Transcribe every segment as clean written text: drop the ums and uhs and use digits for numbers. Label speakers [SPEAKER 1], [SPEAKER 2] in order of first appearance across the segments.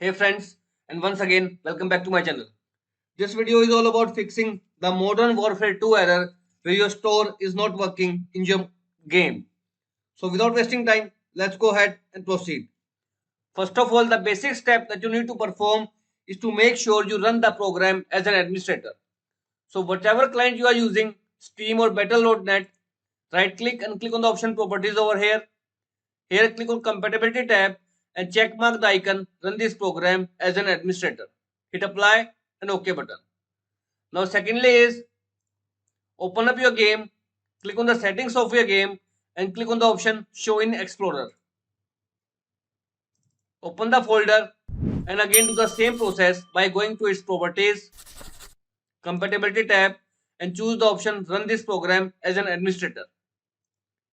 [SPEAKER 1] Hey friends, and once again welcome back to my channel. This video is all about fixing the Modern Warfare 2 error where your store is not working in your game. So without wasting time, let's go ahead and proceed. First of all, the basic step that you need to perform is to make sure you run the program as an administrator. So whatever client you are using, Steam or Battle.net, right click and click on the option properties over here. Here click on compatibility tab and check mark the icon run this program as an administrator. Hit apply and OK button. Now secondly is open up your game, click on the settings of your game and click on the option show in Explorer. Open the folder and again do the same process by going to its properties, compatibility tab and choose the option run this program as an administrator.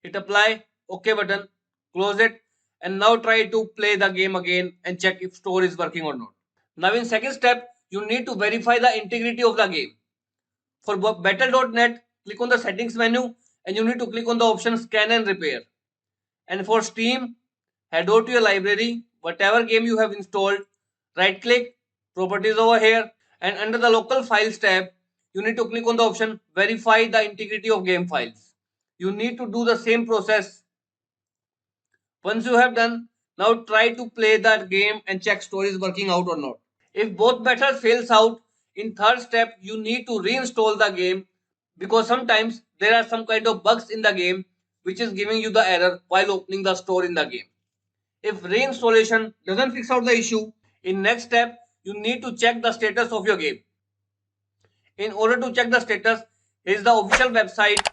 [SPEAKER 1] Hit apply, OK button, close it and now try to play the game again and check if store is working or not. Now in second step, you need to verify the integrity of the game. For Battle.net, click on the settings menu and you need to click on the option scan and repair. And for Steam, head over to your library, whatever game you have installed, right click, properties over here and under the local files tab, you need to click on the option verify the integrity of game files. You need to do the same process. Once you have done, now try to play that game and check store is working out or not. If both methods fails out, in third step you need to reinstall the game because sometimes there are some kind of bugs in the game which is giving you the error while opening the store in the game. If reinstallation doesn't fix out the issue, in next step you need to check the status of your game. In order to check the status, here is the official website.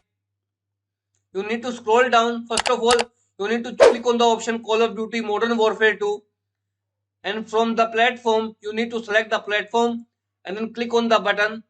[SPEAKER 1] You need to scroll down. First of all, you need to click on the option Call of Duty Modern Warfare 2 and from the platform you need to select the platform and then click on the button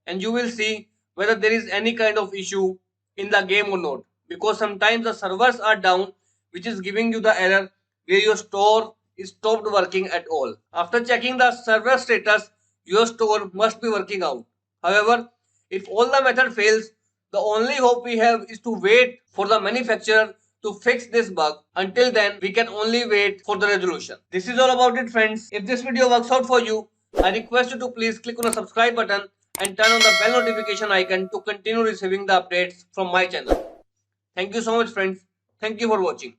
[SPEAKER 1] and you will see whether there is any kind of issue in the game or not, because sometimes the servers are down which is giving you the error where your store is stopped working at all. After checking the server status, your store must be working out. However, if all the method fails, the only hope we have is to wait for the manufacturer to fix this bug. Until then, we can only wait for the resolution. This is all about it, friends. If this video works out for you, I request you to please click on the subscribe button and turn on the bell notification icon to continue receiving the updates from my channel. Thank you so much, friends. Thank you for watching.